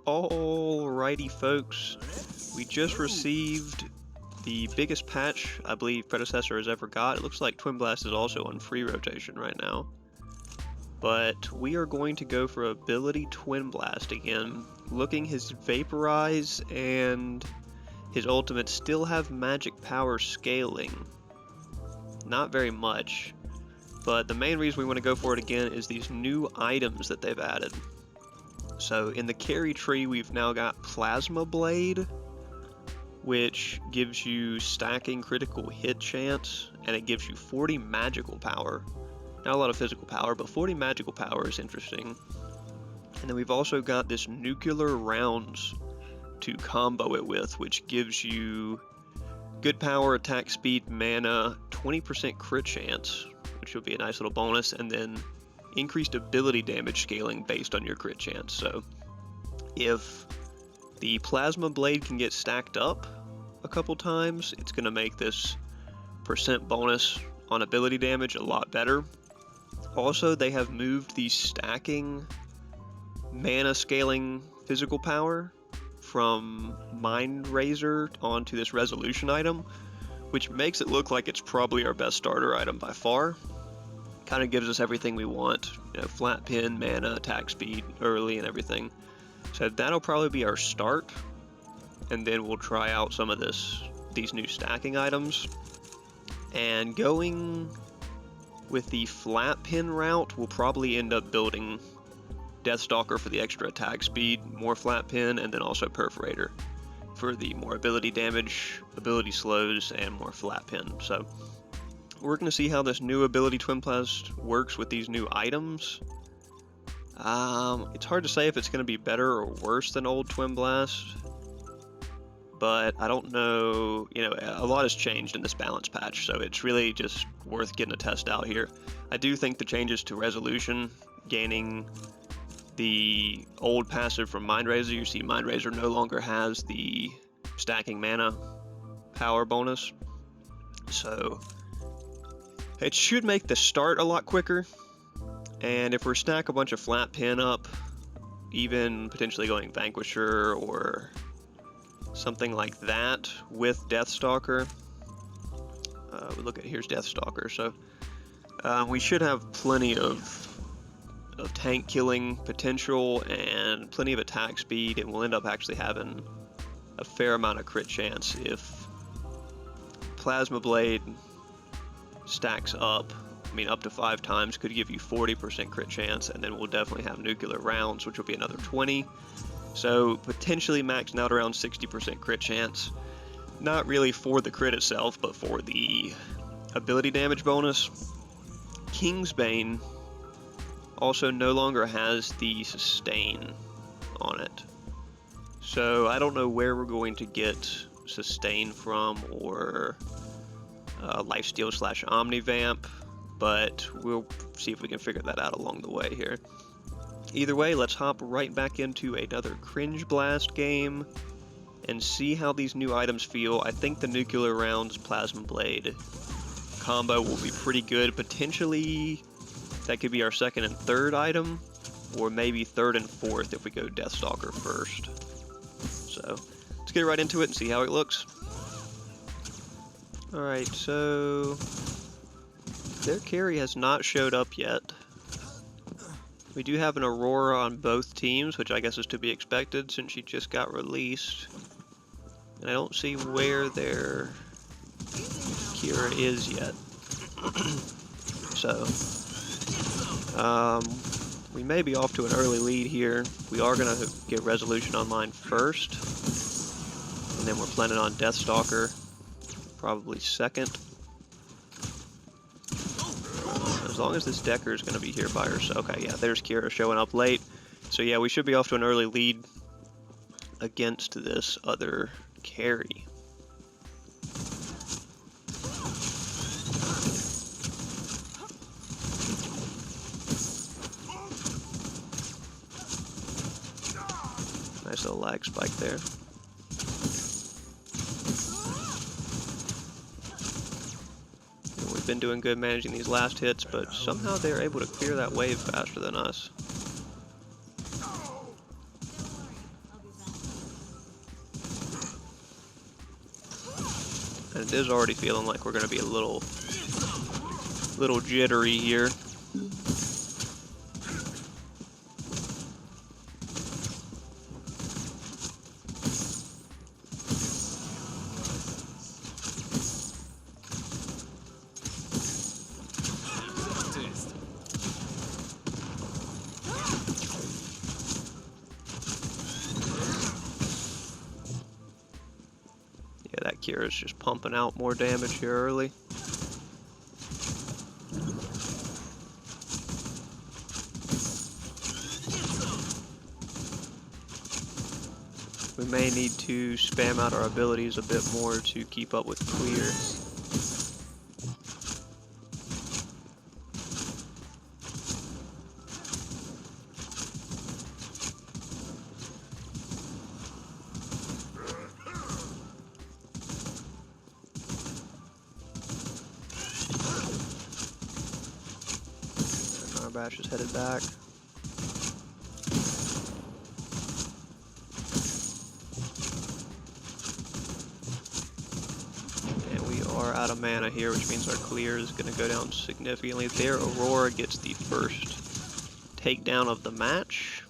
Alrighty folks, we just received the biggest patch I believe Predecessor has ever got. It looks like TwinBlast is also on free rotation right now. But we are going to go for ability TwinBlast again. Looking, his Vaporize and his ultimate still have magic power scaling. Not very much, but the main reason we want to go for it again is these new items that they've added. So in the carry tree, we've now got Plasma Blade, which gives you stacking critical hit chance, and it gives you 40 magical power. Not a lot of physical power, but 40 magical power is interesting. And then we've also got this Nuclear Rounds to combo it with, which gives you good power, attack speed, mana, 20% crit chance, which will be a nice little bonus, and then increased ability damage scaling based on your crit chance. So if the Plasma Blade can get stacked up a couple times, it's going to make this percent bonus on ability damage a lot better. Also, they have moved the stacking mana scaling physical power from Mind Razor onto this resolution item, which makes it look like it's probably our best starter item by far. Kind of gives us everything we want, you know, flat pin, mana, attack speed, early, and everything. So that'll probably be our start, and then we'll try out some of these new stacking items. And going with the flat pin route, we'll probably end up building Deathstalker for the extra attack speed, more flat pin, and then also Perforator for the more ability damage, ability slows, and more flat pin. So we're going to see how this new ability TwinBlast works with these new items. It's hard to say if it's going to be better or worse than old TwinBlast, but I don't know. You know, a lot has changed in this balance patch, so it's really just worth getting a test out here. I do think the changes to resolution, gaining the old passive from Mind Razor, you see Mind Razor no longer has the stacking mana power bonus, so it should make the start a lot quicker. And if we stack a bunch of flat pin up, even potentially going Vanquisher or something like that with Deathstalker, we look at here's Deathstalker, so we should have plenty of tank killing potential and plenty of attack speed, and we'll end up actually having a fair amount of crit chance if Plasma Blade stacks up. I mean, up to 5 times could give you 40% crit chance, and then we'll definitely have Nuclear Rounds, which will be another 20. So potentially maxing out around 60% crit chance. Not really for the crit itself, but for the ability damage bonus. Kingsbane also no longer has the sustain on it. So I don't know where we're going to get sustain from, or lifesteal / omnivamp, but we'll see if we can figure that out along the way here. Either way, let's hop right back into another Cringe Blast game and see how these new items feel. I think the Nuclear Rounds Plasma Blade combo will be pretty good. Potentially that could be our second and third item, or maybe third and fourth if we go Deathstalker first. So let's get right into it and see how it looks. Alright, so their carry has not showed up yet. We do have an Aurora on both teams, which I guess is to be expected since she just got released. And I don't see where their Kira is yet. So we may be off to an early lead here. We are going to get Resolution online first, and then we're planning on Deathstalker probably second. As long as this Decker is going to be here by herself. Okay, yeah, there's Kira showing up late. So yeah, we should be off to an early lead against this other carry. Nice little lag spike there. We've been doing good managing these last hits, but somehow they're able to clear that wave faster than us. And it is already feeling like we're going to be a little jittery here. Yeah, that Kira's just pumping out more damage here early. We may need to spam out our abilities a bit more to keep up with clear. And our bash is headed back. Out of mana here, which means our clear is going to go down significantly. Their Aurora gets the first takedown of the match.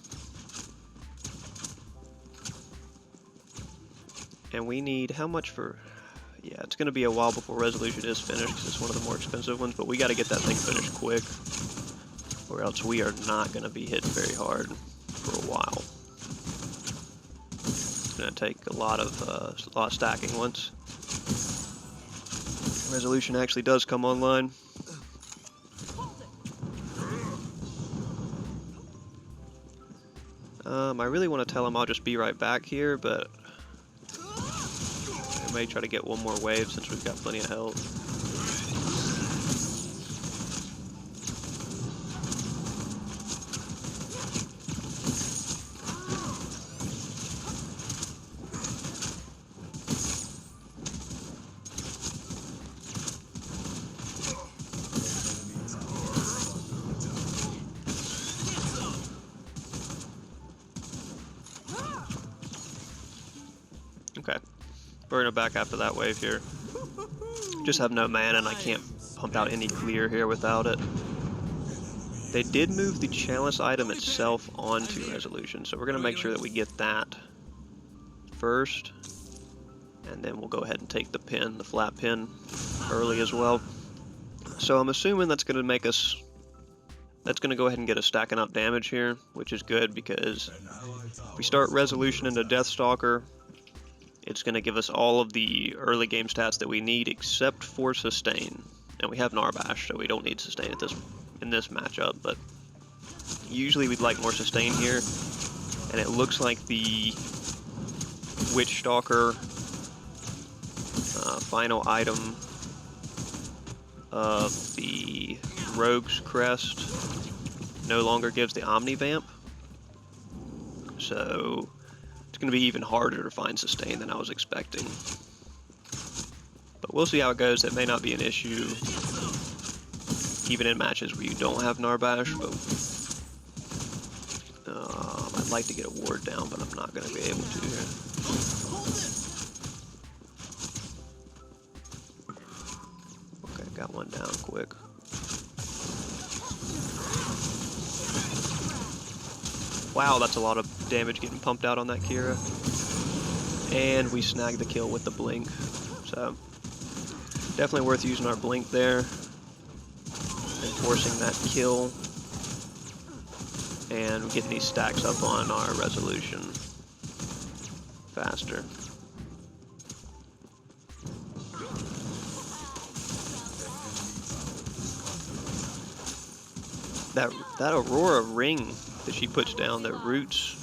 And we need how much for... Yeah, it's going to be a while before Resolution is finished because it's one of the more expensive ones, but we got to get that thing finished quick or else we are not going to be hitting very hard for a while. It's going to take a lot of stacking once Resolution actually does come online. I really want to tell him I'll just be right back here, but I may try to get one more wave since we've got plenty of health. Okay, we're gonna back after that wave here. Just have no mana and I can't pump out any clear here without it. They did move the chalice item itself onto Resolution, so we're gonna make sure that we get that first. And then we'll go ahead and take the pin, the flat pin, early as well. So I'm assuming that's gonna make us... That's gonna go ahead and get us stacking up damage here, which is good because if we start Resolution into Deathstalker, it's going to give us all of the early game stats that we need except for sustain. And we have Narbash, so we don't need sustain in this matchup, but usually we'd like more sustain here. And it looks like the Witch Stalker final item of the Rogue's Crest no longer gives the Omnivamp. So it's going to be even harder to find sustain than I was expecting. But we'll see how it goes. It may not be an issue even in matches where you don't have Narbash, but I'd like to get a ward down, but I'm not going to be able to here. Okay, got one down quick. Wow, that's a lot of damage getting pumped out on that Kira. And we snagged the kill with the blink. So, definitely worth using our blink there. And forcing that kill. And getting these stacks up on our Resolution faster. That Aurora ring that she puts down, that roots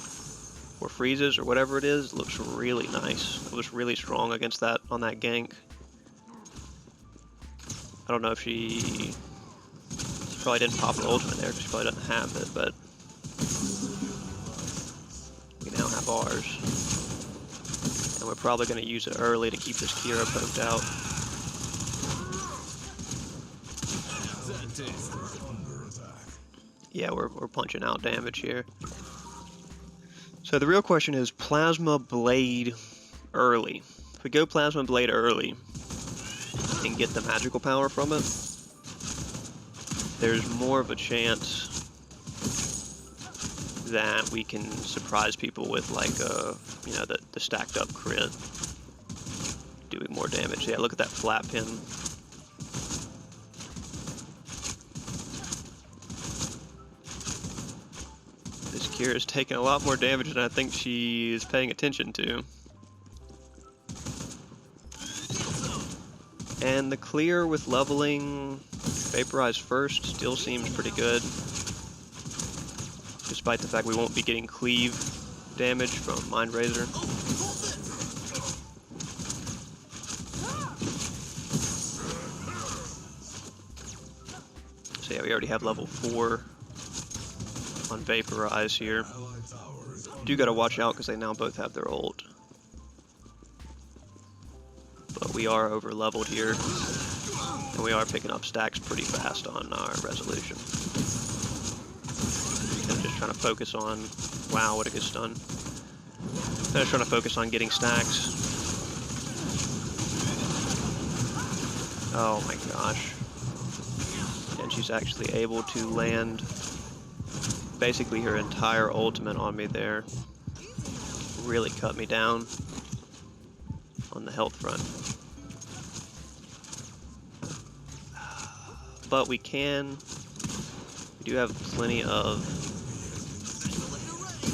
or freezes or whatever it is, looks really nice. It looks really strong against that on that gank. I don't know if she probably didn't pop her ultimate there because she probably doesn't have it, but we now have ours. And we're probably going to use it early to keep this Kira poked out. Yeah, we're punching out damage here. So the real question is Plasma Blade early. If we go Plasma Blade early, and get the magical power from it, there's more of a chance that we can surprise people with like you know, the stacked up crit doing more damage. Yeah, look at that flat pin. This Kira is taking a lot more damage than I think she is paying attention to. And the clear with leveling Vaporize first still seems pretty good, despite the fact we won't be getting cleave damage from Mind Razor. So yeah, we already have level 4 on Vaporize here. Do gotta watch out because they now both have their ult. But we are over leveled here, and we are picking up stacks pretty fast on our resolution. I'm just trying to focus on, wow, what a good stun. I'm just trying to focus on getting stacks. Oh my gosh. And she's actually able to land basically her entire ultimate on me there. Really cut me down on the health front. But we do have plenty of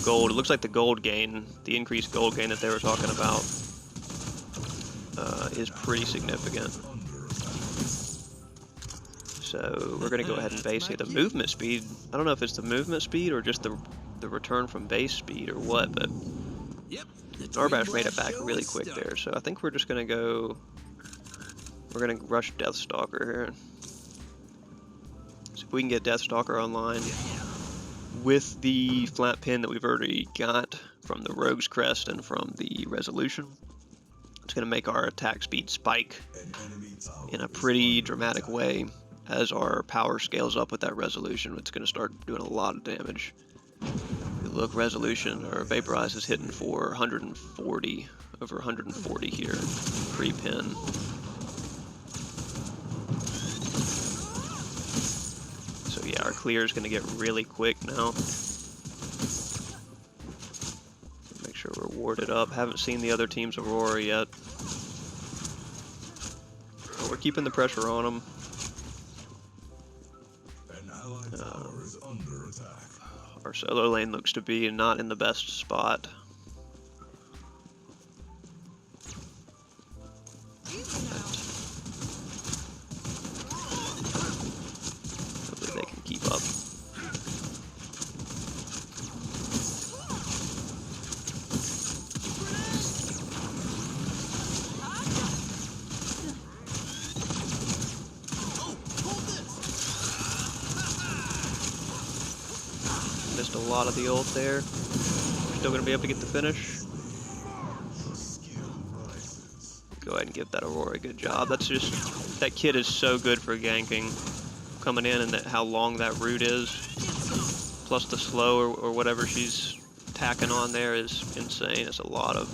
gold. It looks like the gold gain, the increased gold gain that they were talking about, is pretty significant. So we're going to go ahead and base here. The movement speed, I don't know if it's the movement speed or just the return from base speed or what, but Narbash made it back really quick there. So I think we're just going to go, we're going to rush Deathstalker here. So if we can get Deathstalker online with the flat pin that we've already got from the Rogue's Crest and from the Resolution, it's going to make our attack speed spike in a pretty dramatic way. As our power scales up with that resolution, it's going to start doing a lot of damage. If you look, resolution or Vaporize is hitting for 140, over 140 here, pre-pin. So yeah, our clear is going to get really quick now. Make sure we're warded up. Haven't seen the other team's Aurora yet. But we're keeping the pressure on them. Our solo lane looks to be not in the best spot. Hopefully they can keep up. Missed a lot of the ult there. We're still going to be able to get the finish. Go ahead and give that Aurora a good job. That's just, that kid is so good for ganking. Coming in and how long that route is, plus the slow or whatever she's tacking on there is insane. It's a lot of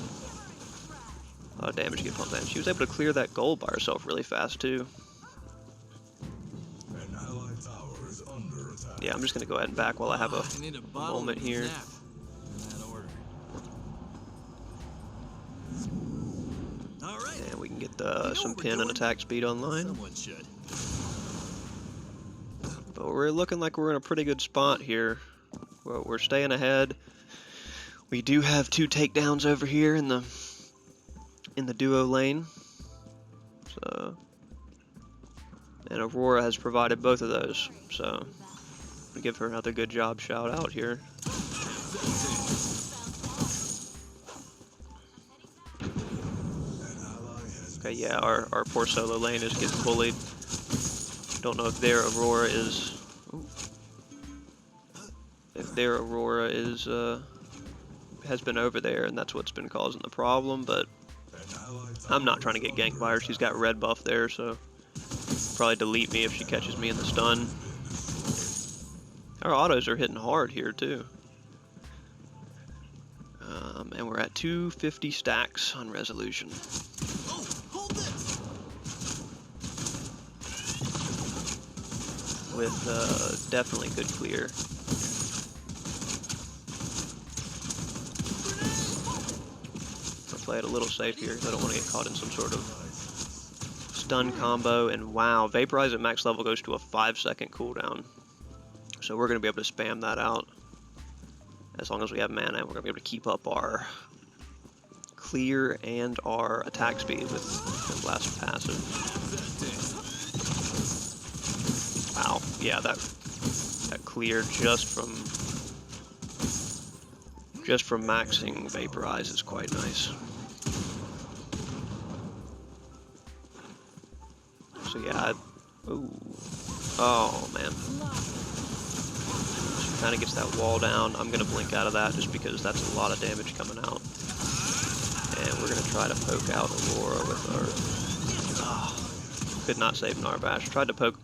damage to get pumped in. She was able to clear that gold by herself really fast too. Yeah, I'm just going to go ahead and back while I have a moment here. And we can get some pin and attack speed online. But we're looking like we're in a pretty good spot here. We're staying ahead. We do have 2 takedowns over here in the duo lane. So, and Aurora has provided both of those. So we give her another good job shout out here. Okay, yeah, our poor solo lane is getting bullied. Don't know if their Aurora is... Ooh, if their Aurora is, has been over there, and that's what's been causing the problem, but I'm not trying to get ganked by her. She's got red buff there, so probably delete me if she catches me in the stun. Our autos are hitting hard here, too. And we're at 250 stacks on resolution. with definitely good clear. I'll play it a little safe here because I don't want to get caught in some sort of stun combo. And wow, Vaporize at max level goes to a 5-second cooldown. So we're going to be able to spam that out. As long as we have mana, we're going to be able to keep up our clear and our attack speed with TwinBlast passive. Wow, yeah, that clear just from maxing Vaporize is quite nice. So yeah, oh man. Kind of gets that wall down. I'm going to blink out of that just because that's a lot of damage coming out. And we're going to try to poke out Aurora with our... Oh, could not save Narbash. Tried to poke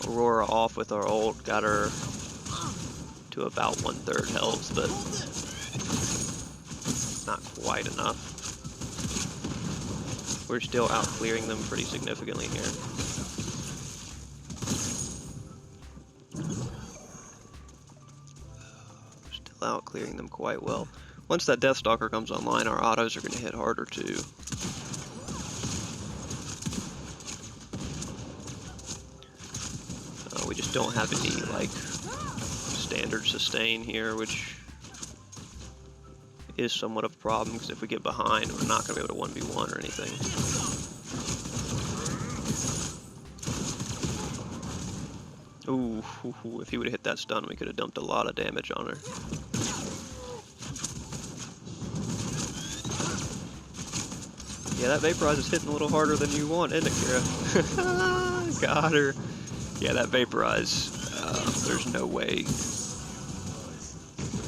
Aurora off with our ult. Got her to about 1/3 health, but not quite enough. We're still out clearing them pretty significantly here. Out clearing them quite well. Once that Deathstalker comes online, our autos are going to hit harder too. We just don't have any like standard sustain here, which is somewhat of a problem because if we get behind, we're not going to be able to 1v1 or anything. Ooh, if he would have hit that stun, we could have dumped a lot of damage on her. Yeah, that Vaporize is hitting a little harder than you want, isn't it, Kira? Got her. Yeah, that Vaporize, there's no way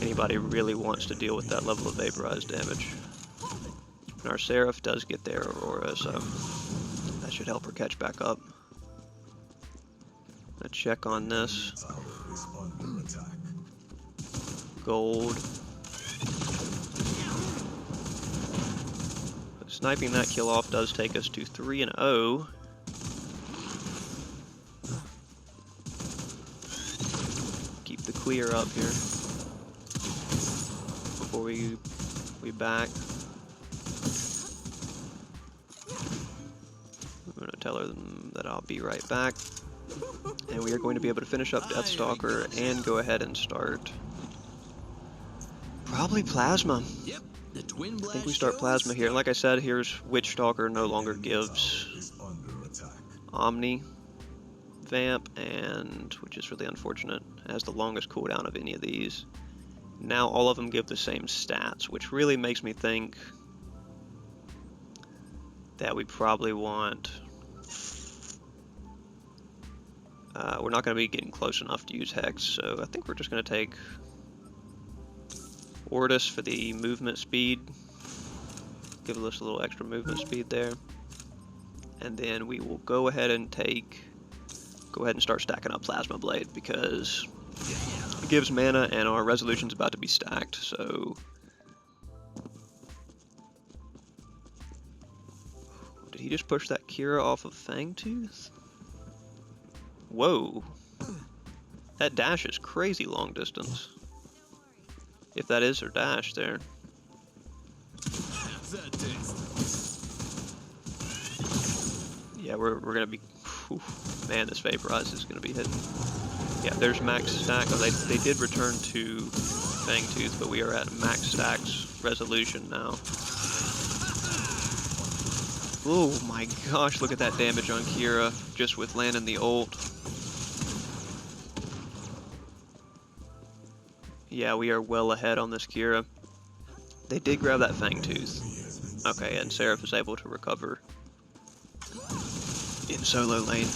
anybody really wants to deal with that level of Vaporize damage. And our Seraph does get their Aurora, so that should help her catch back up. Gonna check on this. Gold. But sniping that kill off does take us to 3-0. Keep the clear up here before we back. I'm gonna tell her that I'll be right back. And we are going to be able to finish up Deathstalker and go ahead and start probably Plasma. Yep, the I think we start Plasma here. Like I said, here's Witchstalker no longer gives Omni Vamp, and which is really unfortunate. It has the longest cooldown of any of these. Now all of them give the same stats, which really makes me think that we probably want... we're not going to be getting close enough to use Hex, so I think we're just going to take Ortis for the movement speed. Give us a little extra movement speed there. And then we will go ahead and start stacking up Plasma Blade because it gives mana and our resolution's about to be stacked, so... Did he just push that Kira off of Fangtooth? Whoa. That dash is crazy long distance. If that is her dash there. Yeah, we're gonna be... Whew, man, this Vaporize is gonna be hitting. Yeah, there's max stack. Oh, they did return to Fangtooth, but we are at max stacks resolution now. Oh my gosh, look at that damage on Kira just with landing the ult. Yeah, we are well ahead on this Kira. They did grab that Fangtooth. Okay, and Seraph is able to recover in solo lane.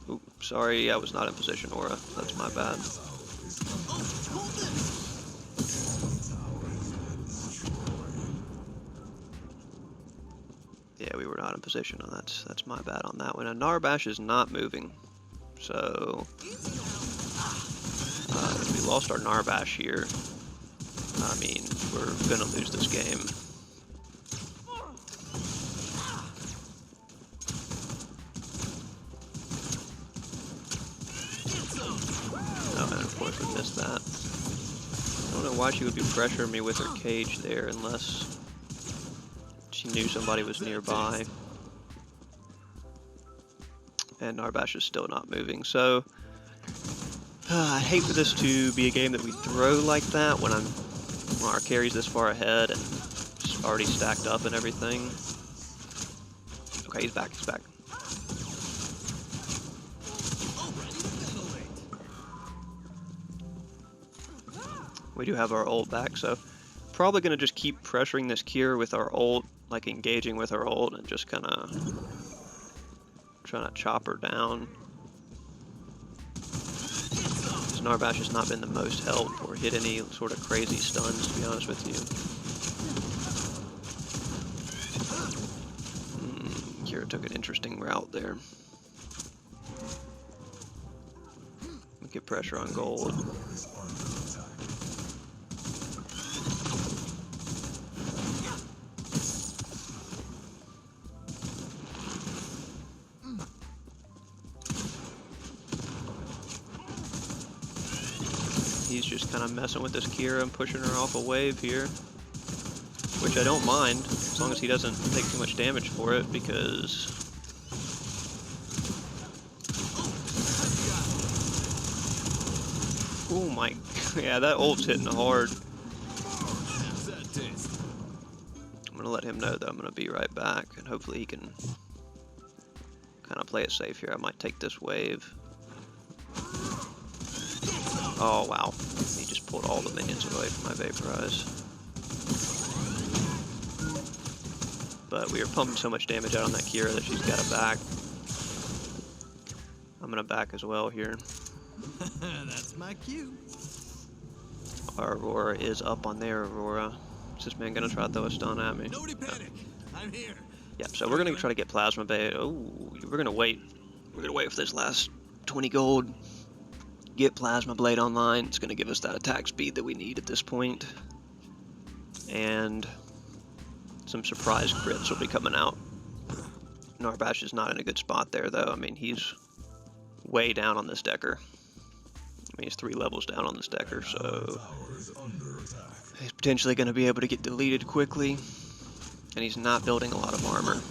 Oop, sorry, I was not in position, Aura. That's my bad. Yeah, we were not in position, and that's my bad on that one. And Narbash is not moving, so we lost our Narbash here. I mean, we're gonna lose this game. Oh, and of course we missed that. I don't know why she would be pressuring me with her cage there unless she knew somebody was nearby. And Narbash is still not moving, so I hate for this to be a game that we throw like that when our carry's this far ahead and already stacked up and everything. Okay, he's back, he's back. We do have our ult back, so probably gonna just keep pressuring this Cure with our ult, like engaging with our ult and just kinda trying to chop her down. Narbash has not been the most help or hit any sort of crazy stuns, to be honest with you. Kira took an interesting route there. Get pressure on gold. He's just kind of messing with this Kira and pushing her off a wave here, which I don't mind, as long as he doesn't take too much damage for it, because oh my, yeah, that ult's hitting hard. I'm gonna let him know that I'm gonna be right back, and hopefully he can kind of play it safe here. I might take this wave. Oh wow, he just pulled all the minions away from my Vaporize. But we are pumping so much damage out on that Kira that she's got to back. I'm gonna back as well here. That's my cue. Our Aurora is up on their Aurora. Is this man gonna try to throw a stun at me? Nobody panic. I'm here. Yep, so we're gonna try to get Plasma Bait. Oh, we're gonna wait. We're gonna wait for this last 20 gold. Get Plasma Blade online. It's going to give us that attack speed that we need at this point. And some surprise crits will be coming out. Narbash is not in a good spot there, though. I mean, he's way down on this Decker. I mean, he's 3 levels down on this Decker, so he's potentially going to be able to get deleted quickly. And he's not building a lot of armor.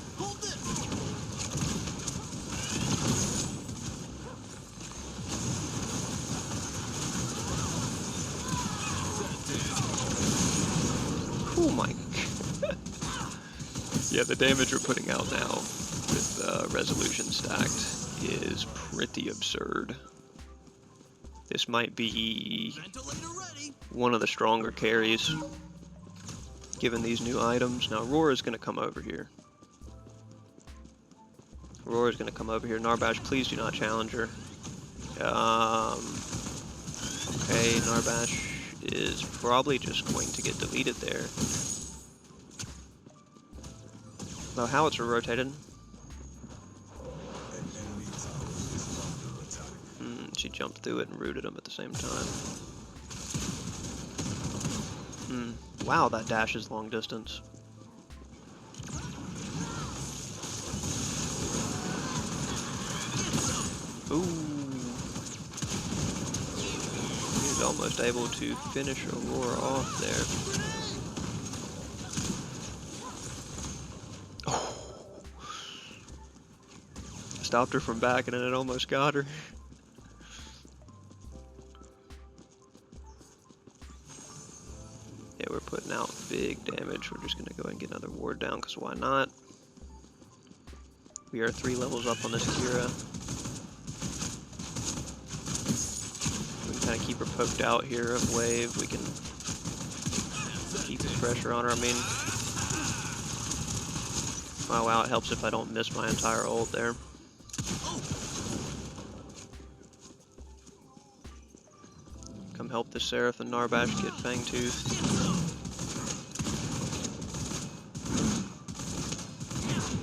Oh my. Yeah, the damage we're putting out now with resolution stacked is pretty absurd. This might be one of the stronger carries given these new items. Now Aurora's going to come over here. Aurora's going to come over here. Narbash, please do not challenge her. Okay, Narbash is probably just going to get deleted there. Though Howitzer rotated. She jumped through it and rooted him at the same time. Wow, that dash is long distance. Ooh. He's almost able to finish Aurora off there. Oh. Stopped her from backing and it almost got her. Yeah, we're putting out big damage. We're just going to go ahead and get another ward down, because why not? We are 3 levels up on this Kira. We can kind of keep her poked out here of wave. We can keep the pressure on her. I mean, oh wow, it helps if I don't miss my entire ult there. Come help this Seraph and Narbash get Fangtooth.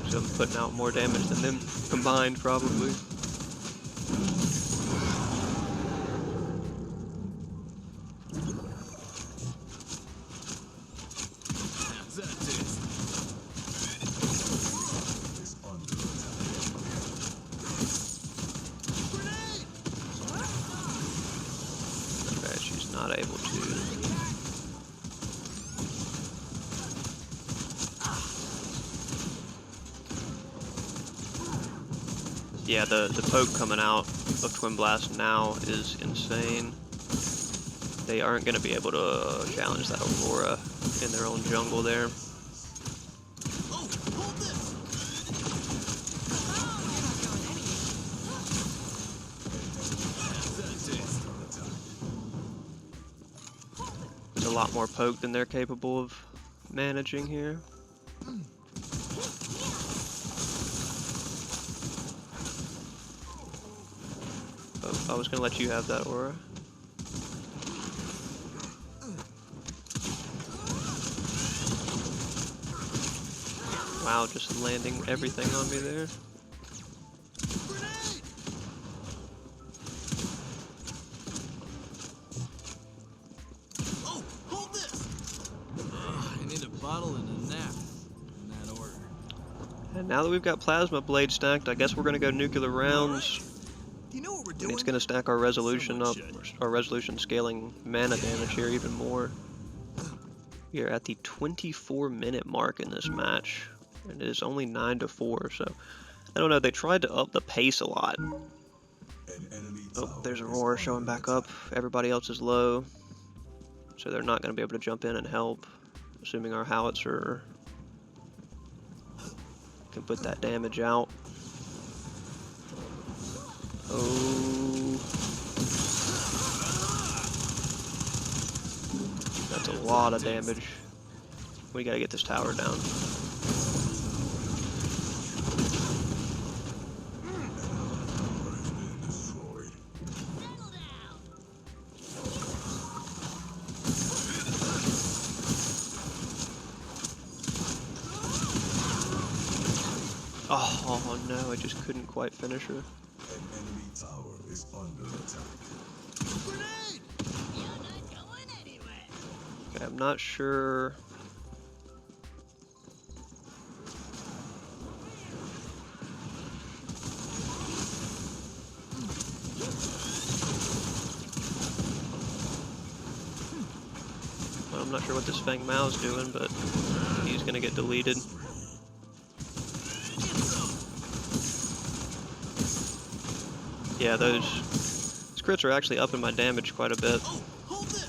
So I'm putting out more damage than them combined, probably. Yeah, the poke coming out of TwinBlast now is insane. They aren't going to be able to challenge that Aurora in their own jungle there. Oh, hold this. There's a lot more poke than they're capable of managing here. Oh, I was going to let you have that aura. Wow, just landing everything on me there. Oh, hold this. I need a bottle and a nap in that order. And now that we've got Plasma Blade stacked, I guess we're going to go nuclear rounds. Do you know what we're And doing? it's going to stack our resolution up, Someone should. our resolution scaling mana damage here even more. We are at the 24-minute mark in this match, and it is only 9-4, so I don't know, they tried to up the pace a lot. Oh, there's Aurora showing back up, everybody else is low, so they're not going to be able to jump in and help, assuming our howitzer can put that damage out. Oh, that's a lot of damage. We gotta get this tower down. Oh no, I just couldn't quite finish her. An enemy tower is under attack. Grenade! You're not going anywhere. Okay, I'm not sure. Well, I'm not sure what this Fang Mao's doing, but he's gonna get deleted. Yeah, those crits are actually upping my damage quite a bit. Oh, hold this.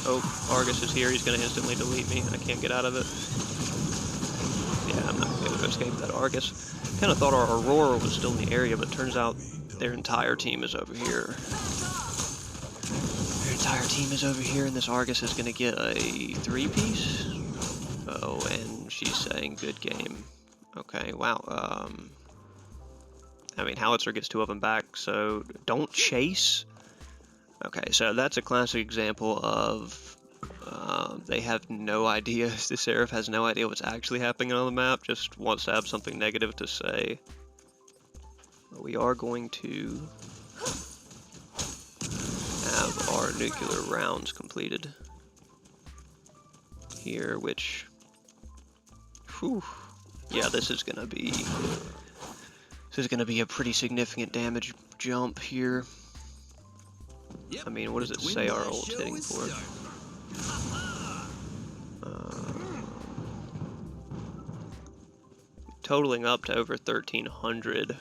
Oh, Argus is here. He's going to instantly delete me. I can't get out of it. Yeah, I'm not going to be able to escape that Argus. Kind of thought our Aurora was still in the area, but turns out their entire team is over here. Their entire team is over here, and this Argus is going to get a 3-piece. Oh, and she's saying good game. Okay, wow. I mean, Howitzer gets 2 of them back, so don't chase. Okay, so that's a classic example of they have no idea, the Seraph has no idea what's actually happening on the map, just wants to have something negative to say. We are going to have our nuclear rounds completed here, which, whew, yeah, this is gonna be a pretty significant damage jump here. Yep, I mean, what does it say our ult's hitting for? Totaling up to over 1,300.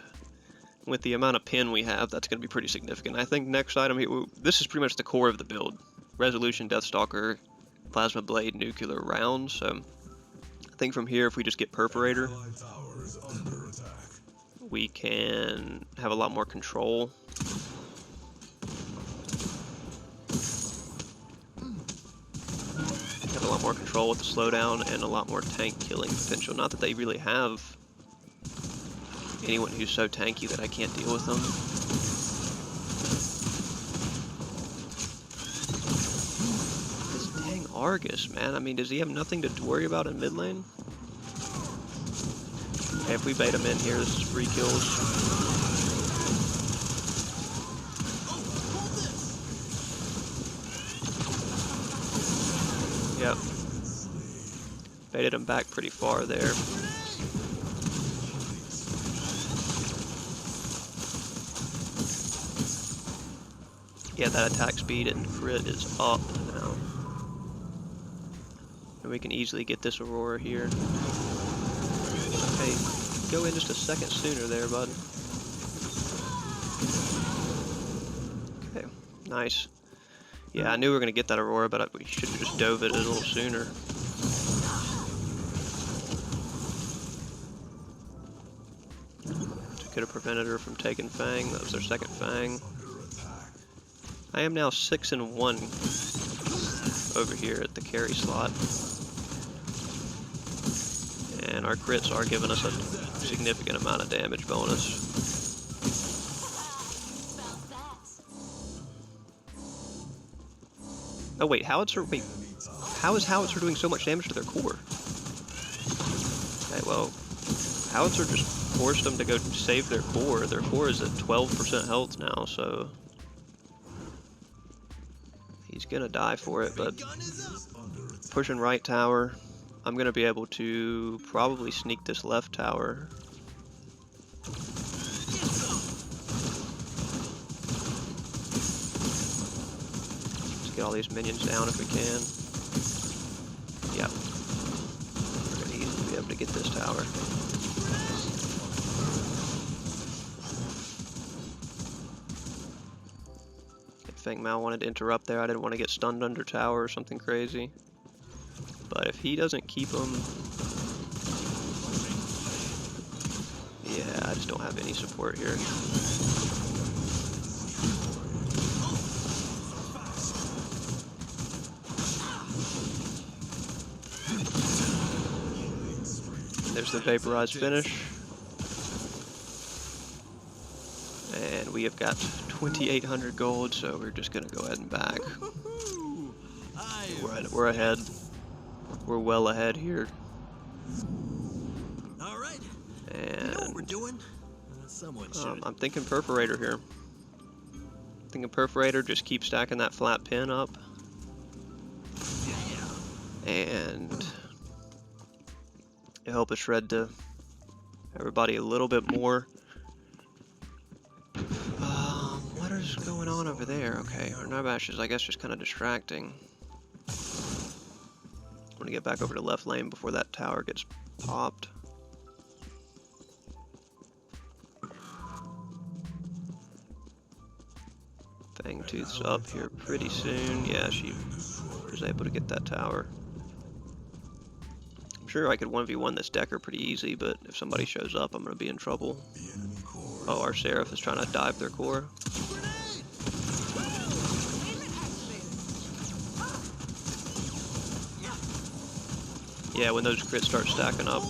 With the amount of pin we have, that's going to be pretty significant. I think next item here, this is pretty much the core of the build. Resolution, Deathstalker, Plasma Blade, Nuclear Rounds. So I think from here, if we just get Perforator, we can have a lot more control. Have a lot more control with the slowdown and a lot more tank killing potential. Not that they really have anyone who's so tanky that I can't deal with them. This dang Argus, man. I mean, does he have nothing to worry about in mid lane? Okay, if we bait him in here, this is free kills. Yep. Baited him back pretty far there. Yeah, that attack speed and crit is up now. And we can easily get this Aurora here. Okay, go in just a second sooner there, bud. Okay, nice. Yeah, I knew we were going to get that Aurora, but we should have just dove it a little sooner. Could have prevented her from taking Fang. That was their second Fang. I am now 6-1 over here at the carry slot. And our crits are giving us a significant amount of damage bonus. Oh wait, Howitzer, wait, how is Howitzer doing so much damage to their core? Okay, well, Howitzer just forced them to go save their core. Their core is at 12% health now, so he's gonna die for it, but pushing right tower, I'm gonna be able to probably sneak this left tower. Let's get all these minions down if we can. Yep. We're gonna easily be able to get this tower. Feng Mao wanted to interrupt there. I didn't want to get stunned under tower or something crazy. But if he doesn't keep him... Yeah, I just don't have any support here. There's the vaporized finish. And we have got 2,800 gold, so we're just gonna go ahead and back. We're ahead. We're well ahead here. All right. And You know what we're doing? Someone should. I'm thinking Perforator here. Thinking Perforator, just keep stacking that flat pin up. And help us shred to everybody a little bit more. What is going on over there? Okay, our Narbash is, I guess, just kind of distracting. I'm gonna get back over to left lane before that tower gets popped. Fangtooth's up here pretty soon. Yeah, she was able to get that tower. I'm sure I could 1v1 this Decker pretty easy, but if somebody shows up, I'm gonna be in trouble. Oh, our Seraph is trying to dive their core. Yeah, when those crits start stacking up.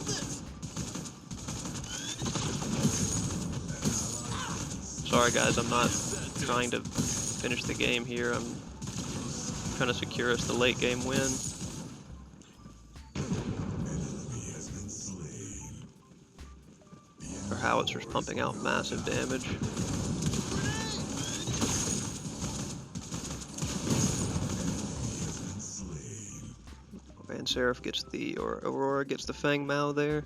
Sorry guys, I'm not trying to finish the game here. I'm trying to secure us the late game win. Our Howitzer's pumping out massive damage. And Seraph gets the, or Aurora gets the Fang Mao there.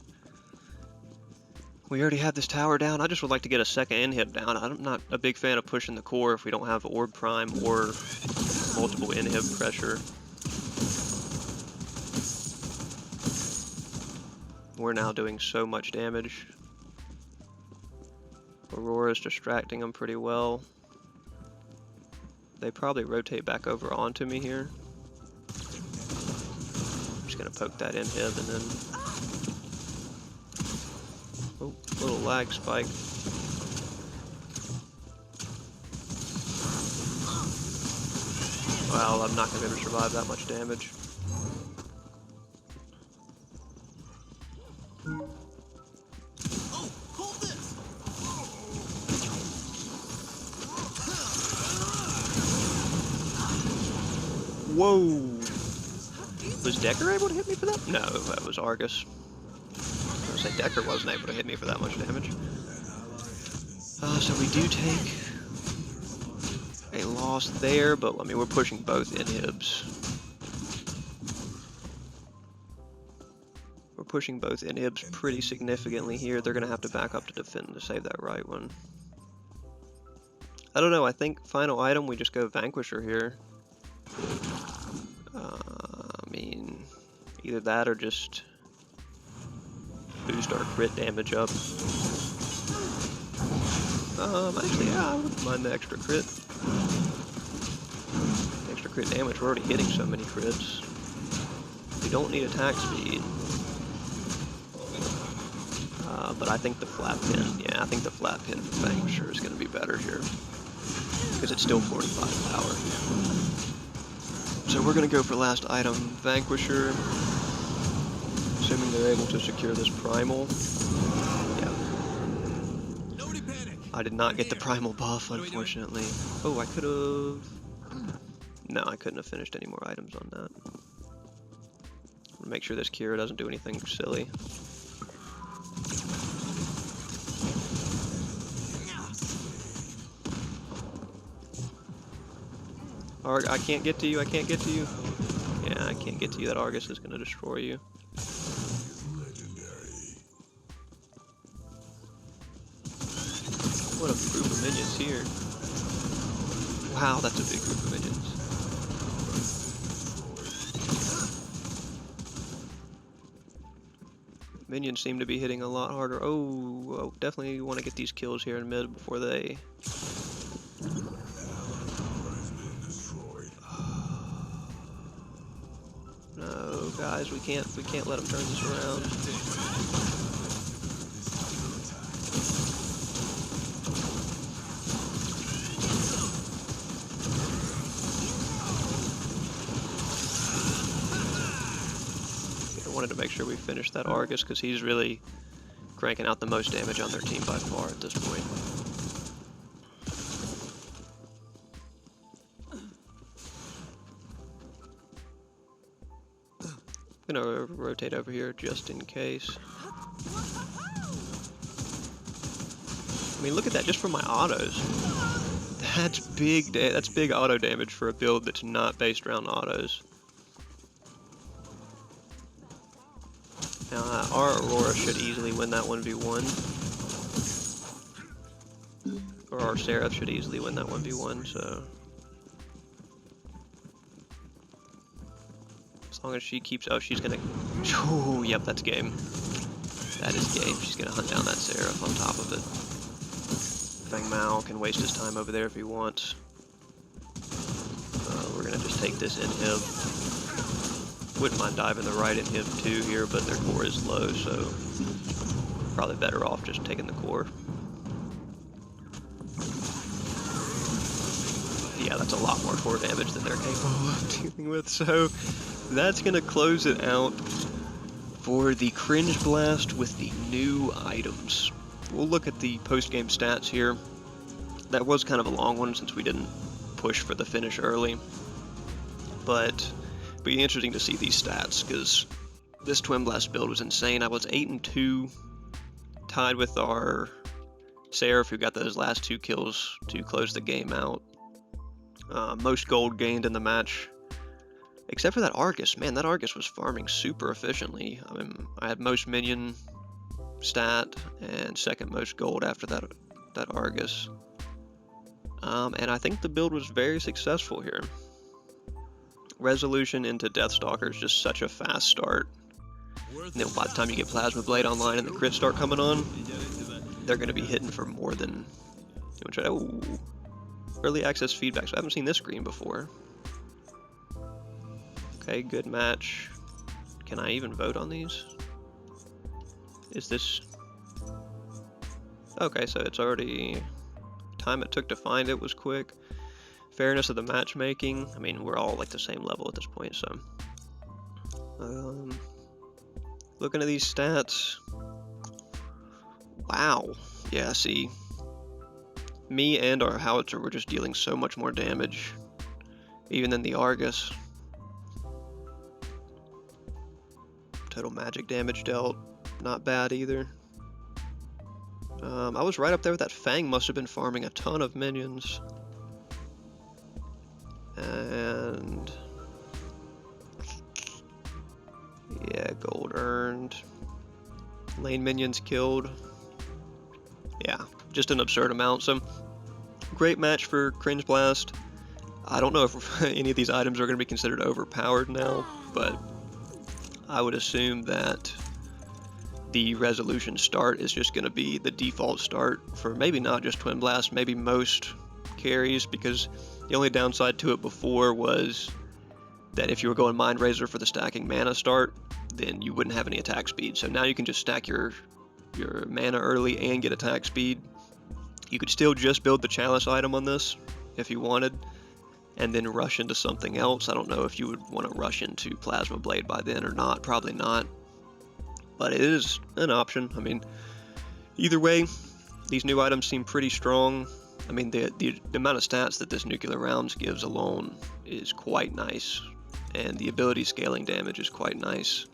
We already have this tower down. I just would like to get a second inhib down. I'm not a big fan of pushing the core if we don't have Orb Prime or multiple inhib pressure. We're now doing so much damage. Aurora's distracting them pretty well. They probably rotate back over onto me here. I'm just gonna poke that inhib and then... Oh, little lag spike. Wow, I'm not gonna be able to survive that much damage. Whoa! Was Decker able to hit me for that? No, that was Argus. I was gonna say Decker wasn't able to hit me for that much damage. So we do take a loss there, but I mean we're pushing both inhibs. We're pushing both inhibs pretty significantly here. They're gonna have to back up to defend to save that right one. I don't know, I think final item we just go Vanquisher here. I mean, either that or just boost our crit damage up. Actually, yeah, I wouldn't mind the extra crit. Extra crit damage, we're already hitting so many crits. We don't need attack speed. But I think the flat pin, yeah, I think the flat pin from Vanquisher is going to be better here. Because it's still 45 power. So we're going to go for last item, Vanquisher. Assuming they're able to secure this primal. Yeah. Nobody panic. I did not get the primal buff, unfortunately. Oh, I could have... No, I couldn't have finished any more items on that. Make sure this Kira doesn't do anything silly. I can't get to you, I can't get to you. Yeah, I can't get to you, that Argus is going to destroy you. What a group of minions here. Wow, that's a big group of minions. Minions seem to be hitting a lot harder. Oh, definitely want to get these kills here in mid before they... No, guys, we can't let them turn this around. I wanted to make sure we finished that Argus because he's really cranking out the most damage on their team by far at this point. I'm gonna rotate over here just in case. I mean, look at that just for my autos. That's big. That's big auto damage for a build that's not based around autos. Now, our Aurora should easily win that 1v1. Or our Seraph should easily win that 1v1, so... As long as she keeps... Oh, she's gonna... Oh, yep, that's game. That is game. She's gonna hunt down that Seraph on top of it. Feng Mao can waste his time over there if he wants. We're gonna just take this inhib. Wouldn't mind diving the right inhib too here, but their core is low, so probably better off just taking the core. Yeah, that's a lot more core damage than they're capable of dealing with, so that's gonna close it out for the Cringe Blast with the new items. We'll look at the post-game stats here. That was kind of a long one since we didn't push for the finish early, but it'll be interesting to see these stats because this TwinBlast build was insane. I was 8-2, tied with our Seraph who got those last 2 kills to close the game out. Most gold gained in the match, except for that Argus. Man, that Argus was farming super efficiently. I mean, I had most minion stat and second most gold after that Argus. And I think the build was very successful here. Resolution into Deathstalker is just such a fast start. And then by the time you get Plasma Blade online and the crits start coming on, they're going to be hitting for more than... Oh, early access feedback, so I haven't seen this screen before. Okay, good match. Can I even vote on these? Is this... Okay, so it's already... Time it took to find it was quick. Fairness of the matchmaking. I mean, we're all like the same level at this point, so... Looking at these stats... Wow. Yeah, see... Me and our Howitzer were just dealing so much more damage, even than the Argus. Total magic damage dealt, not bad either. I was right up there with that Fang, must have been farming a ton of minions. And... yeah, gold earned. Lane minions killed. Yeah, just an absurd amount. So great match for Cringe Blast. I don't know if any of these items are going to be considered overpowered now, but I would assume that the resolution start is just going to be the default start for maybe not just TwinBlast, maybe most carries, because the only downside to it before was that if you were going Mind Razor for the stacking mana start, then you wouldn't have any attack speed. So now you can just stack your mana early and get attack speed. You could still just build the Chalice item on this if you wanted, and then rush into something else. I don't know if you would want to rush into Plasma Blade by then or not, probably not. But it is an option. I mean, either way, these new items seem pretty strong. I mean, the amount of stats that this Nuclear Rounds gives alone is quite nice, and the ability scaling damage is quite nice.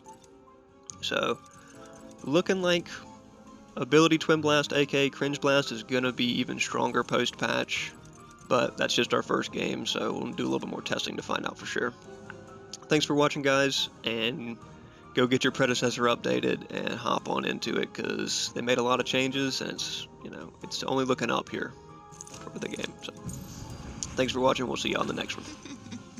So, looking like ability TwinBlast, aka Cringe Blast, is gonna be even stronger post-patch, but that's just our first game, so we'll do a little bit more testing to find out for sure. Thanks for watching, guys, and go get your predecessor updated and hop on into it, because they made a lot of changes, and it's, you know, it's only looking up here for the game. So, thanks for watching. We'll see you on the next one.